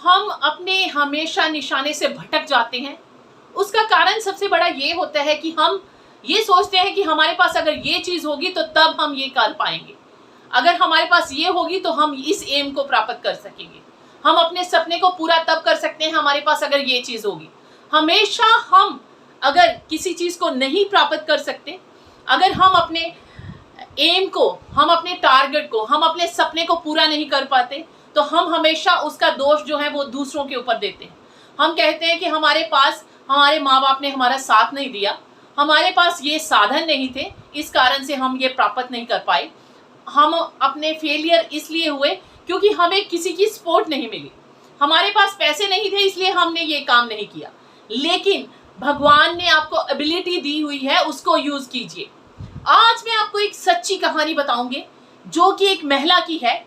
हम अपने हमेशा निशाने से भटक जाते हैं, उसका कारण सबसे बड़ा ये होता है कि हम ये सोचते हैं कि हमारे पास अगर ये चीज़ होगी तो तब हम ये कर पाएंगे, अगर हमारे पास ये होगी तो हम इस एम को प्राप्त कर सकेंगे, हम अपने सपने को पूरा तब कर सकते हैं हमारे पास अगर ये चीज़ होगी। हमेशा हम अगर किसी चीज़ को नहीं प्राप्त कर सकते, अगर हम अपने एम को, हम अपने टारगेट को, हम अपने सपने को पूरा नहीं कर पाते, तो हम हमेशा उसका दोष जो है वो दूसरों के ऊपर देते हैं। हम कहते हैं कि हमारे पास हमारे माँ बाप ने हमारा साथ नहीं दिया, हमारे पास ये साधन नहीं थे, इस कारण से हम ये प्राप्त नहीं कर पाए। हम अपने फेलियर इसलिए हुए क्योंकि हमें किसी की सपोर्ट नहीं मिली, हमारे पास पैसे नहीं थे इसलिए हमने ये काम नहीं किया। लेकिन भगवान ने आपको एबिलिटी दी हुई है, उसको यूज कीजिए। आज मैं आपको एक सच्ची कहानी बताऊंगी जो कि एक महिला की है,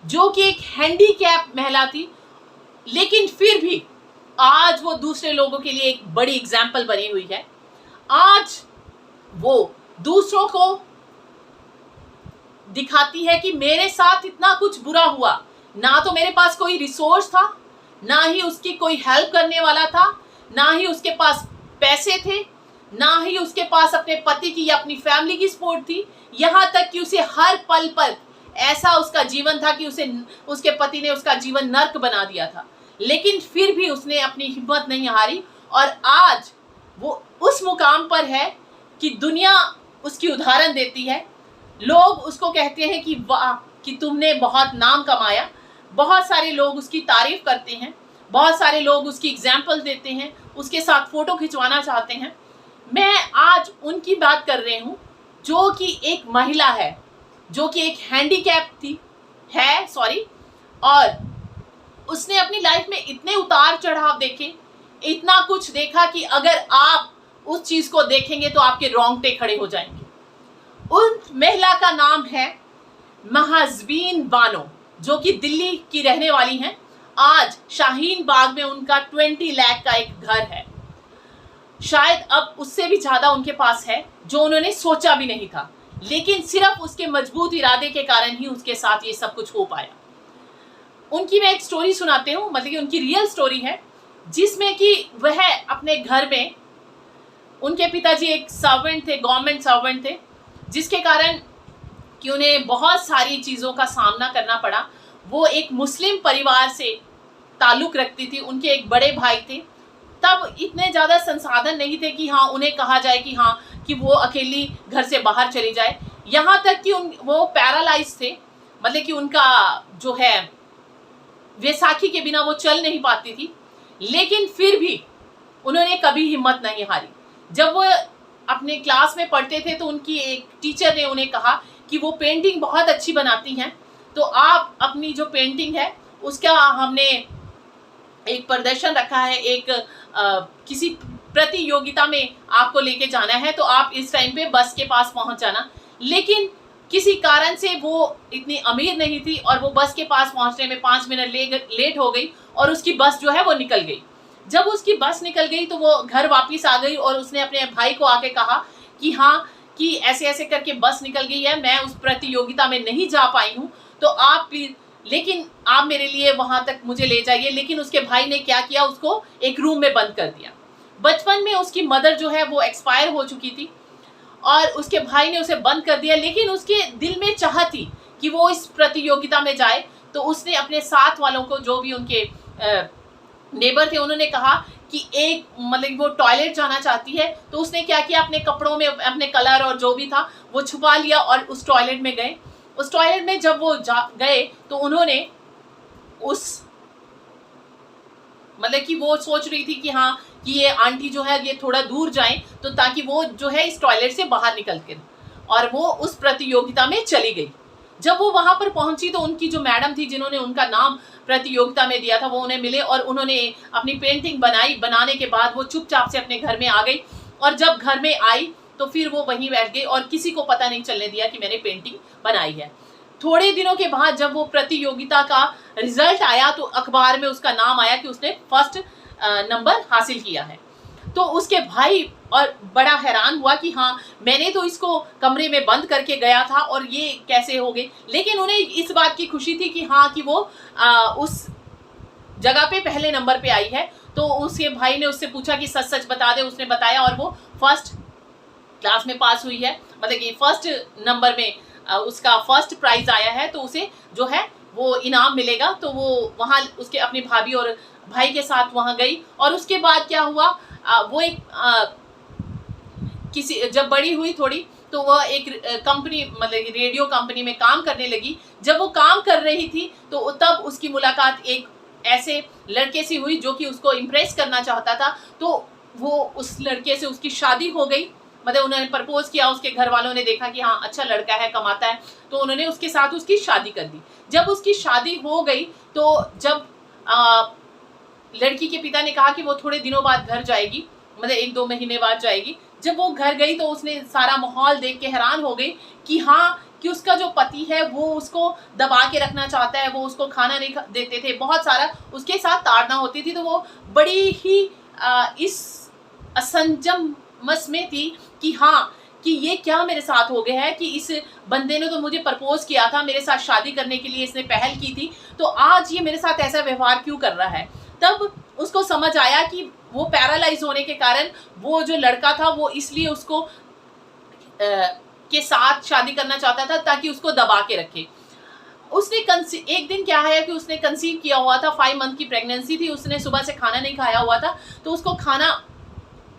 जो कि एक हैंडीकैप महिला थी, लेकिन फिर भी आज वो दूसरे लोगों के लिए एक बड़ी एग्जाम्पल बनी हुई है। आज वो दूसरों को दिखाती है कि मेरे साथ इतना कुछ बुरा हुआ, ना तो मेरे पास कोई रिसोर्स था, ना ही उसकी कोई हेल्प करने वाला था, ना ही उसके पास पैसे थे, ना ही उसके पास अपने पति की या अपनी फैमिली की सपोर्ट थी। यहाँ तक कि उसे हर पल पर ऐसा उसका जीवन था कि उसके पति ने उसका जीवन नर्क बना दिया था, लेकिन फिर भी उसने अपनी हिम्मत नहीं हारी और आज वो उस मुकाम पर है कि दुनिया उसकी उदाहरण देती है। लोग उसको कहते हैं कि वाह कि तुमने बहुत नाम कमाया, बहुत सारे लोग उसकी तारीफ करते हैं, बहुत सारे लोग उसकी एग्जाम्पल देते हैं, उसके साथ फोटो खिंचवाना चाहते हैं। मैं आज उनकी बात कर रही हूँ जो कि एक महिला है, जो कि एक हैंडीकैप थी और उसने अपनी लाइफ में इतने उतार चढ़ाव देखे, इतना कुछ देखा कि अगर आप उस चीज को देखेंगे तो आपके रोंगटे खड़े हो जाएंगे। उन महिला का नाम है महजबीन बानो, जो कि दिल्ली की रहने वाली हैं। आज शाहीन बाग में उनका 20 लाख का एक घर है, शायद अब उससे भी ज्यादा उनके पास है, जो उन्होंने सोचा भी नहीं था, लेकिन सिर्फ उसके मजबूत इरादे के कारण ही उसके साथ ये सब कुछ हो पाया। उनकी मैं एक स्टोरी सुनाती हूँ, मतलब कि उनकी रियल स्टोरी है, जिसमें कि वह अपने घर में, उनके पिताजी एक सर्वेंट थे, गवर्नमेंट सर्वेंट थे, जिसके कारण कि उन्हें बहुत सारी चीज़ों का सामना करना पड़ा। वो एक मुस्लिम परिवार से ताल्लुक़ रखती थी, उनके एक बड़े भाई थे। तब इतने ज़्यादा संसाधन नहीं थे कि हाँ उन्हें कहा जाए कि हाँ कि वो अकेली घर से बाहर चली जाए। यहाँ तक कि वो पैरालाइज थे, मतलब कि उनका जो है वैसाखी के बिना वो चल नहीं पाती थी, लेकिन फिर भी उन्होंने कभी हिम्मत नहीं हारी। जब वो अपने क्लास में पढ़ते थे तो उनकी एक टीचर ने उन्हें कहा कि वो पेंटिंग बहुत अच्छी बनाती हैं, तो आप अपनी जो पेंटिंग है उसका हमने एक प्रदर्शन रखा है, एक किसी प्रतियोगिता में आपको लेके जाना है, तो आप इस टाइम पे बस के पास पहुंच जाना। लेकिन किसी कारण से वो इतनी अमीर नहीं थी और वो बस के पास पहुंचने में 5 मिनट लेट हो गई और उसकी बस जो है वो निकल गई। जब उसकी बस निकल गई तो वो घर वापस आ गई और उसने अपने भाई को आके कहा कि हाँ कि ऐसे ऐसे करके बस निकल गई है, मैं उस प्रतियोगिता में नहीं जा पाई हूँ, तो आप प्लीज, लेकिन आप मेरे लिए वहां तक मुझे ले जाइए। लेकिन उसके भाई ने क्या किया, उसको एक रूम में बंद कर दिया। बचपन में उसकी मदर जो है वो एक्सपायर हो चुकी थी और उसके भाई ने उसे बंद कर दिया, लेकिन उसके दिल में चाह थी कि वो इस प्रतियोगिता में जाए। तो उसने अपने साथ वालों को, जो भी उनके नेबर थे, उन्होंने कहा कि एक मतलब वो टॉयलेट जाना चाहती है, तो उसने क्या किया, अपने कपड़ों में अपने कलर और जो भी था वो छुपा लिया और उस टॉयलेट में गए। उस टॉयलेट में जब वो गए तो उन्होंने उस मतलब कि वो सोच रही थी कि हाँ कि ये आंटी जो है ये थोड़ा दूर जाएं, तो ताकि वो जो है इस टॉयलेट से बाहर निकल के, और वो उस प्रतियोगिता में चली गई। जब वो वहां पर पहुंची तो उनकी जो मैडम थी, जिन्होंने उनका नाम प्रतियोगिता में दिया था, वो उन्हें मिले और उन्होंने अपनी पेंटिंग बनाई। बनाने के बाद वो चुपचाप से अपने घर में आ गई और जब घर में आई तो फिर वो वहीं बैठ गई और किसी को पता नहीं चलने दिया कि मैंने पेंटिंग बनाई है। थोड़े दिनों के बाद जब वो प्रतियोगिता का रिजल्ट आया तो अखबार में उसका नाम आया कि उसने फर्स्ट नंबर हासिल किया है। तो उसके भाई और बड़ा हैरान हुआ कि हाँ मैंने तो इसको कमरे में बंद करके गया था और ये कैसे हो गए। लेकिन उन्हें इस बात की खुशी थी कि हाँ कि वो उस जगह पे पहले नंबर पे आई है। तो उसके भाई ने उससे पूछा कि सच सच बता दे, उसने बताया और वो फर्स्ट क्लास में पास हुई है, मतलब कि फर्स्ट नंबर में उसका फर्स्ट प्राइज आया है, तो उसे जो है वो इनाम मिलेगा। तो वो वहाँ उसके अपनी भाभी और भाई के साथ वहाँ गई। और उसके बाद क्या हुआ, वो एक किसी जब बड़ी हुई थोड़ी तो वह एक कंपनी मतलब रेडियो कंपनी में काम करने लगी। जब वो काम कर रही थी तो तब उसकी मुलाकात एक ऐसे लड़के से हुई जो कि उसको इम्प्रेस करना चाहता था। तो वो उस लड़के से उसकी शादी हो गई, मतलब उन्होंने प्रपोज किया, उसके घर वालों ने देखा कि हाँ अच्छा लड़का है, कमाता है, तो उन्होंने उसके साथ उसकी शादी कर दी। जब उसकी शादी हो गई तो जब लड़की के पिता ने कहा कि वो थोड़े दिनों बाद घर जाएगी, मतलब 1-2 महीने बाद जाएगी। जब वो घर गई तो उसने सारा माहौल देख के हैरान हो गई कि हाँ कि उसका जो पति है वो उसको दबा के रखना चाहता है, वो उसको खाना नहीं देते थे, बहुत सारा उसके साथ ताड़ना होती थी। तो वो बड़ी ही इस असंजमस में थी कि हाँ कि ये क्या मेरे साथ हो गया है कि इस बंदे ने तो मुझे प्रपोज किया था, मेरे साथ शादी करने के लिए इसने पहल की थी, तो आज ये मेरे साथ ऐसा व्यवहार क्यों कर रहा है। तब उसको समझ आया कि वो पैरालाइज होने के कारण वो जो लड़का था वो इसलिए उसको के साथ शादी करना चाहता था ताकि उसको दबा के रखे। उसने एक दिन क्या है कि उसने कंसीव किया हुआ था, 5 मंथ की प्रेगनेंसी थी, उसने सुबह से खाना नहीं खाया हुआ था, तो उसको खाना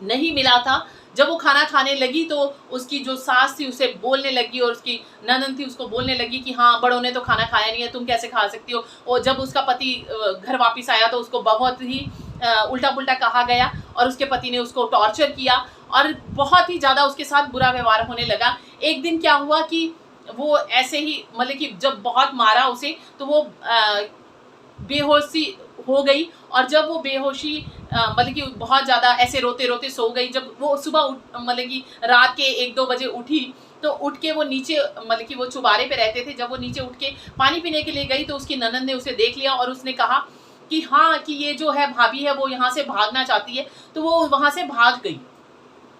नहीं मिला था। जब वो खाना खाने लगी तो उसकी जो सास थी उसे बोलने लगी और उसकी ननद थी उसको बोलने लगी कि हाँ बड़ों ने तो खाना खाया नहीं है, तुम कैसे खा सकती हो। और जब उसका पति घर वापस आया तो उसको बहुत ही उल्टा पुल्टा कहा गया और उसके पति ने उसको टॉर्चर किया और बहुत ही ज़्यादा उसके साथ बुरा व्यवहार होने लगा। एक दिन क्या हुआ कि वो ऐसे ही मतलब कि जब बहुत मारा उसे तो वो बेहोशी हो गई। और जब वो बेहोशी मतलब कि बहुत ज़्यादा ऐसे रोते रोते सो गई। जब वो सुबह मतलब कि रात के 1-2 बजे उठी तो उठ के वो नीचे मतलब कि वो चुबारे पे रहते थे, जब वो नीचे उठ के पानी पीने के लिए गई तो उसकी ननद ने उसे देख लिया और उसने कहा कि हाँ कि ये जो है भाभी है वो यहाँ से भागना चाहती है। तो वो वहाँ से भाग गई,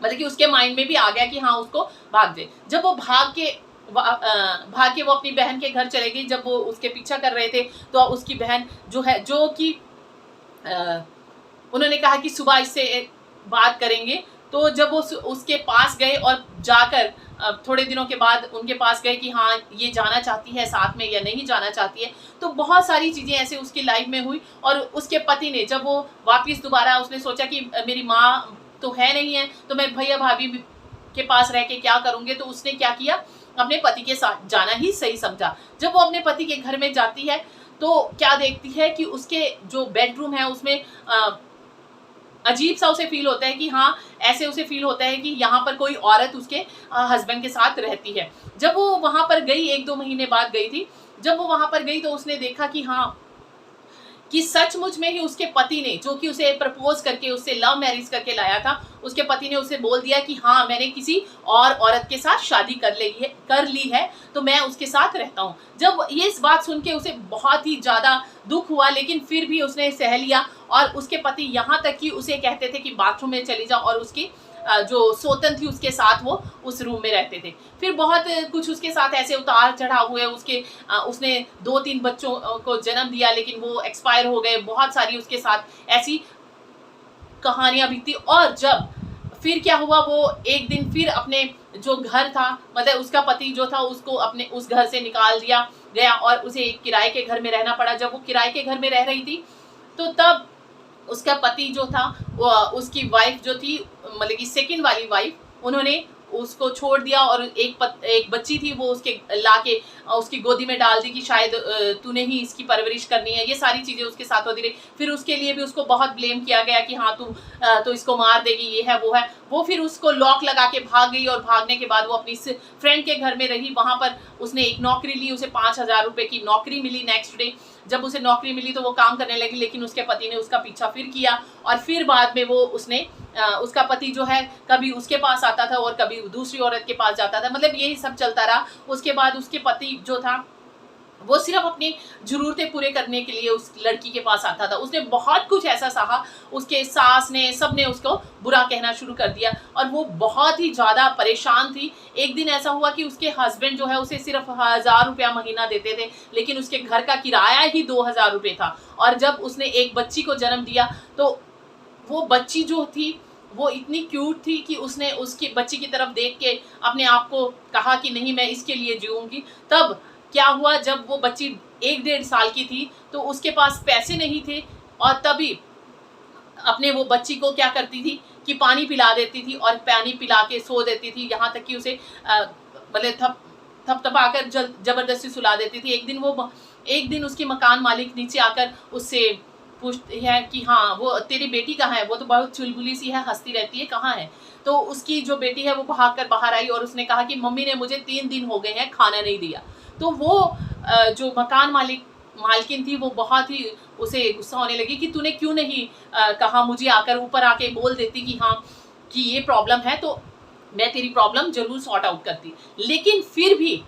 मतलब कि उसके माइंड में भी आ गया कि हाँ उसको भाग दे। जब वो भाग के वो अपनी बहन के घर चले गई। जब वो उसके पीछा कर रहे थे तो उसकी बहन जो है जो कि उन्होंने कहा कि सुबह इससे बात करेंगे। तो जब वो उसके पास गए और जाकर थोड़े दिनों के बाद उनके पास गए कि हाँ ये जाना चाहती है साथ में या नहीं जाना चाहती है, तो बहुत सारी चीज़ें ऐसे उसकी लाइफ में हुई। और उसके पति ने जब वो वापस दोबारा उसने सोचा कि मेरी माँ तो है नहीं है तो मैं भैया भाभी के पास रह के क्या करूँगी, तो उसने क्या किया अपने पति के साथ जाना ही सही समझा। जब वो अपने पति के घर में जाती है तो क्या देखती है कि उसके जो बेडरूम है उसमें अजीब सा उसे फील होता है कि हाँ ऐसे उसे फील होता है कि यहाँ पर कोई औरत उसके हस्बैंड के साथ रहती है। जब वो वहाँ पर गई 1-2 महीने बाद गई थी, जब वो वहाँ पर गई तो उसने देखा कि हाँ कि सचमुच में ही उसके पति ने जो कि उसे प्रपोज करके उससे लव मैरिज करके लाया था, उसके पति ने उसे बोल दिया कि हाँ मैंने किसी और औरत के साथ शादी कर ली है तो मैं उसके साथ रहता हूँ। जब ये इस बात सुन के उसे बहुत ही ज़्यादा दुख हुआ, लेकिन फिर भी उसने सह लिया। और उसके पति यहाँ तक कि उसे कहते थे कि बाथरूम में चली जाओ और उसकी जो सोतन थी उसके साथ वो उस रूम में रहते थे। फिर बहुत कुछ उसके साथ ऐसे उतार चढ़ाव हुए। उसने 2-3 बच्चों को जन्म दिया लेकिन वो एक्सपायर हो गए। बहुत सारी उसके साथ ऐसी कहानियां बीती। और जब फिर क्या हुआ, वो एक दिन फिर अपने जो घर था मतलब उसका पति जो था उसको अपने उस घर से निकाल दिया गया और उसे एक किराए के घर में रहना पड़ा। जब वो किराए के घर में रह रही थी तो तब उसका पति जो था वो उसकी वाइफ जो थी मतलब कि सेकंड वाली वाइफ उन्होंने उसको छोड़ दिया और एक बच्ची थी वो उसके लाके उसकी गोदी में डाल दी कि शायद तूने ही इसकी परवरिश करनी है। ये सारी चीज़ें उसके साथ होती रही। फिर उसके लिए भी उसको बहुत ब्लेम किया गया कि हाँ तू तो इसको मार देगी, ये है वो है। वो फिर उसको लॉक लगा के भाग गई और भागने के बाद वो अपनी फ्रेंड के घर में रही। वहाँ पर उसने एक नौकरी ली, उसे 5,000 रुपये की नौकरी मिली नेक्स्ट डे। जब उसे नौकरी मिली तो वो काम करने लगी, लेकिन उसके पति ने उसका पीछा फिर किया और फिर बाद में वो उसका पति जो है कभी उसके पास आता था और कभी दूसरी औरत के पास जाता था। मतलब यही सब चलता रहा। उसके बाद उसके पति जो था वो सिर्फ अपनी ज़रूरतें पूरे करने के लिए उस लड़की के पास आता था। उसने बहुत कुछ ऐसा सहा, उसके सास ने, सब ने उसको बुरा कहना शुरू कर दिया और वो बहुत ही ज़्यादा परेशान थी। एक दिन ऐसा हुआ कि उसके हस्बैंड जो है उसे सिर्फ 1000 रुपया महीना देते थे, लेकिन उसके घर का किराया ही 2000 रुपये था। और जब उसने एक बच्ची को जन्म दिया तो वो बच्ची जो थी वो इतनी क्यूट थी कि उसने उसकी बच्ची की तरफ देख के अपने आप को कहा कि नहीं, मैं इसके लिए जीऊँगी। तब क्या हुआ, जब वो बच्ची 1 डेढ़ साल की थी तो उसके पास पैसे नहीं थे और तभी अपने वो बच्ची को क्या करती थी कि पानी पिला देती थी और पानी पिला के सो देती थी, यहाँ तक कि उसे मतलब थपथपाकर जबरदस्ती सुला देती थी। एक दिन उसकी मकान मालिक नीचे आकर उससे पूछती है कि हाँ, वो तेरी बेटी कहाँ है, वो तो बहुत चुलबुली सी है, हंसती रहती है, कहाँ है। तो उसकी जो बेटी है वो भाग कर बाहर आई और उसने कहा कि मम्मी ने मुझे 3 दिन हो गए हैं खाना नहीं दिया। तो वो जो मकान मालकिन थी वो बहुत ही उसे गुस्सा होने लगी कि तूने क्यों नहीं कहा, मुझे आकर ऊपर आके बोल देती कि हाँ, कि ये प्रॉब्लम है तो मैं तेरी प्रॉब्लम जरूर सॉर्ट आउट करती। लेकिन फिर भी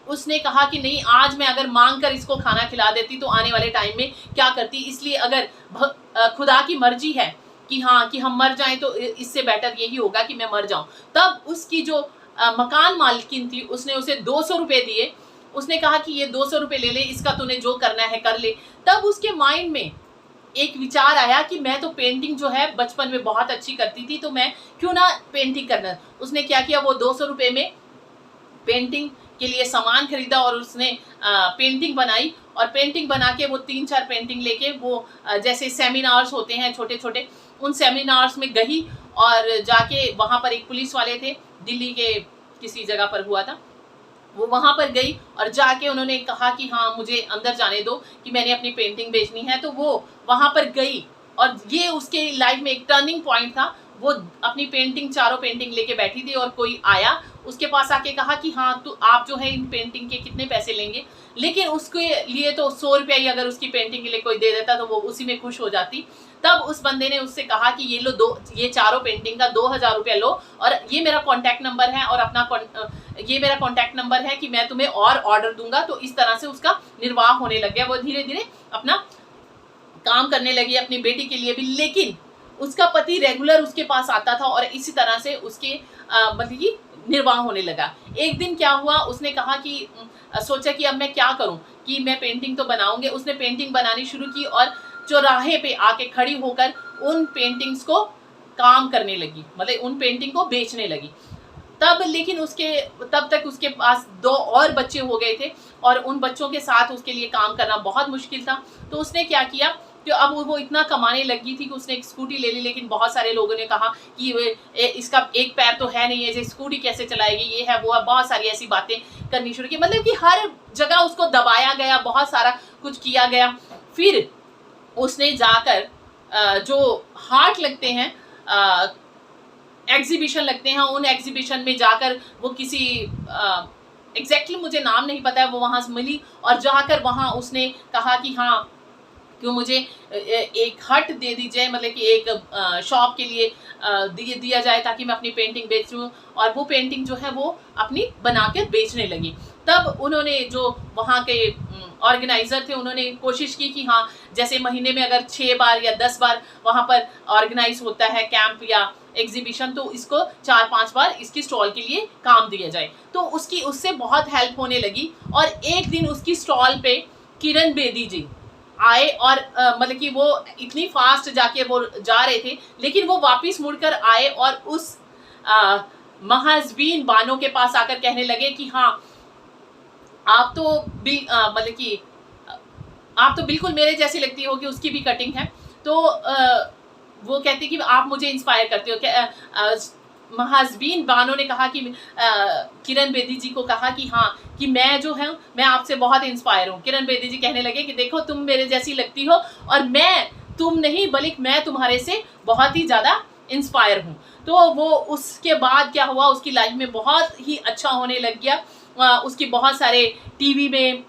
उसने कहा कि नहीं, आज मैं अगर मांग कर इसको खाना खिला देती तो आने वाले टाइम में क्या करती, इसलिए अगर खुदा की मर्जी है कि हाँ, कि हम मर जाएं तो इससे बेटर यही होगा कि मैं मर जाऊं। तब उसकी जो मकान मालकिन थी उसने उसे 200 रुपये दिए। उसने कहा कि ये 200 रुपये ले ले, इसका तूने जो करना है कर ले। तब उसके माइंड में एक विचार आया कि मैं तो पेंटिंग जो है बचपन में बहुत अच्छी करती थी, तो मैं क्यों ना पेंटिंग करना। उसने क्या किया, वो 200 रुपये में पेंटिंग के लिए सामान खरीदा और उसने पेंटिंग बनाई और पेंटिंग बना के वो 3-4 पेंटिंग लेके वो जैसे सेमिनार्स होते हैं छोटे छोटे, उन सेमिनार्स में गई और जाके वहाँ पर एक पुलिस वाले थे, दिल्ली के किसी जगह पर हुआ था, वो वहाँ पर गई और जाके उन्होंने कहा कि हाँ, मुझे अंदर जाने दो कि मैंने अपनी पेंटिंग बेचनी है। तो वो वहाँ पर गई और ये उसके लाइफ में एक टर्निंग पॉइंट था। वो अपनी पेंटिंग, चारों पेंटिंग लेके बैठी थी और कोई आया उसके पास आके कहा कि हाँ, तो आप जो है इन पेंटिंग के कितने पैसे लेंगे। लेकिन उसके लिए तो 100 रुपया ही अगर उसकी पेंटिंग के लिए कोई दे देता तो वो उसी में खुश हो जाती। तब उस बंदे ने उससे कहा कि ये लो, ये चारों पेंटिंग का 2000 रुपया लो और ये मेरा कॉन्टैक्ट नंबर है और ये मेरा कॉन्टैक्ट नंबर है कि मैं तुम्हें और ऑर्डर दूंगा। तो इस तरह से उसका निर्वाह होने लग गया। वो धीरे धीरे अपना काम करने लगी अपनी बेटी के लिए भी, लेकिन उसका पति रेगुलर उसके पास आता था और इसी तरह से उसके मतलब कि निर्वाह होने लगा। एक दिन क्या हुआ, उसने कहा कि सोचा कि अब मैं क्या करूं, कि मैं पेंटिंग तो बनाऊंगे। उसने पेंटिंग बनानी शुरू की और चौराहे पे आके खड़ी होकर उन पेंटिंग्स को काम करने लगी, मतलब उन पेंटिंग को बेचने लगी। तब तक उसके पास 2 और बच्चे हो गए थे और उन बच्चों के साथ उसके लिए काम करना बहुत मुश्किल था। तो उसने क्या किया कि अब वो इतना कमाने लगी थी कि उसने एक स्कूटी ले ली, लेकिन बहुत सारे लोगों ने कहा कि इसका एक पैर तो है नहीं, ऐसे स्कूटी कैसे चलाएगी, ये है वो है, बहुत सारी ऐसी बातें करनी शुरू की। मतलब कि हर जगह उसको दबाया गया, बहुत सारा कुछ किया गया। फिर उसने जाकर जो हाट लगते हैं, एग्जीबिशन लगते हैं, उन एग्जीबिशन में जाकर वो किसी एग्जैक्टली मुझे नाम नहीं पता है, वो वहाँ से मिली और जाकर वहाँ उसने कहा कि हाँ, क्यों मुझे एक हट दे दीजिए, मतलब कि एक शॉप के लिए दिया जाए ताकि मैं अपनी पेंटिंग बेचूं। और वो पेंटिंग जो है वो अपनी बनाकर बेचने लगी। तब उन्होंने, जो वहाँ के ऑर्गेनाइज़र थे, उन्होंने कोशिश की कि हाँ, जैसे महीने में अगर 6 बार या 10 बार वहाँ पर ऑर्गेनाइज होता है कैंप या एग्जीबिशन, तो इसको 4-5 बार इसकी स्टॉल के लिए काम दिया जाए। तो उससे बहुत हेल्प होने लगी। और एक दिन उसकी स्टॉल पे किरण बेदी जी आए और मतलब कि वो इतनी फास्ट जाके वो जा रहे थे, लेकिन वो वापस मुड़कर आए और उस महाजबीन बानो के पास आकर कहने लगे कि हाँ, आप तो मतलब कि आप तो बिल्कुल मेरे जैसी लगती हो, कि उसकी भी कटिंग है। तो वो कहती कि आप मुझे इंस्पायर करते हो। महाजबीन बानो ने कहा कि किरण बेदी जी को कहा कि हाँ, कि मैं जो है मैं आपसे बहुत इंस्पायर हूँ। किरण बेदी जी कहने लगे कि देखो, तुम मेरे जैसी लगती हो और मैं तुम नहीं बल्कि मैं तुम्हारे से बहुत ही ज़्यादा इंस्पायर हूँ। तो वो उसके बाद क्या हुआ, उसकी लाइफ में बहुत ही अच्छा होने लग गया। उसकी बहुत सारे टीवी में,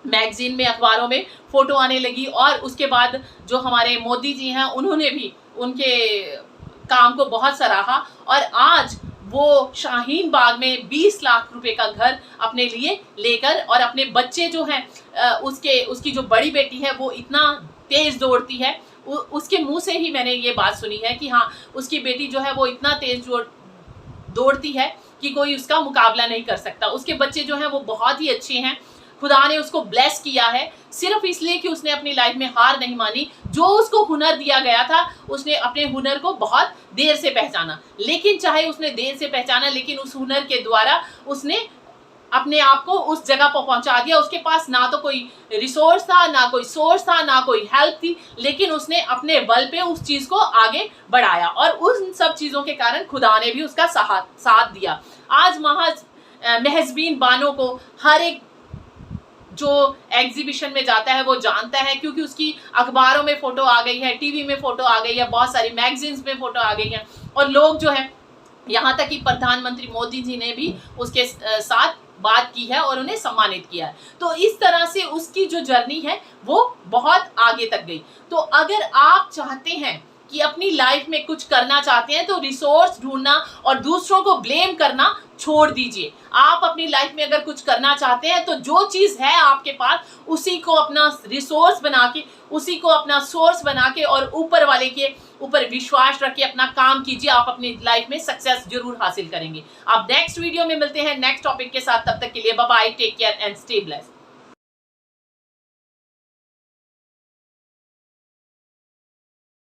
मैगजीन में, अखबारों में फ़ोटो आने लगी। और उसके बाद जो हमारे मोदी जी हैं, उन्होंने भी उनके काम को बहुत सराहा और आज वो शाहीन बाग में 20 लाख रुपए का घर अपने लिए लेकर, और अपने बच्चे जो हैं उसकी जो बड़ी बेटी है वो इतना तेज दौड़ती है, उसके मुंह से ही मैंने ये बात सुनी है कि हाँ उसकी बेटी जो है वो इतना तेज दौड़ती है कि कोई उसका मुकाबला नहीं कर सकता। उसके बच्चे जो हैं वो बहुत ही अच्छे हैं, खुदा ने उसको ब्लेस किया है सिर्फ इसलिए कि उसने अपनी लाइफ में हार नहीं मानी। जो उसको हुनर दिया गया था उसने अपने हुनर को बहुत देर से पहचाना, लेकिन चाहे उसने देर से पहचाना लेकिन उस हुनर के द्वारा उसने अपने आप को उस जगह पर पहुंचा दिया। उसके पास ना तो कोई रिसोर्स था, ना कोई सोर्स था, ना कोई हेल्प थी, लेकिन उसने अपने बल पे उस चीज को आगे बढ़ाया और उन सब चीजों के कारण खुदा ने भी उसका साथ दिया। आज महजबीन बानो को हर एक जो एग्जीबिशन में जाता है वो जानता है, क्योंकि उसकी अखबारों में फोटो आ गई है, टीवी में फोटो आ गई है, बहुत सारी मैगजीन्स में फोटो आ गई है, और लोग जो है यहाँ तक कि प्रधानमंत्री मोदी जी ने भी उसके साथ बात की है और उन्हें सम्मानित किया है। तो इस तरह से उसकी जो जर्नी है वो बहुत आगे तक गई। तो अगर आप चाहते हैं कि अपनी लाइफ में कुछ करना चाहते हैं तो रिसोर्स ढूंढना और दूसरों को ब्लेम करना छोड़ दीजिए। आप अपनी लाइफ में अगर कुछ करना चाहते हैं तो जो चीज़ है आपके पास उसी को अपना रिसोर्स बना के, उसी को अपना सोर्स बना के और ऊपर वाले के ऊपर विश्वास रख के अपना काम कीजिए। आप अपनी लाइफ में सक्सेस जरूर हासिल करेंगे। आप नेक्स्ट वीडियो में मिलते हैं नेक्स्ट टॉपिक के साथ। तब तक के लिए bye bye, take care and stay blessed.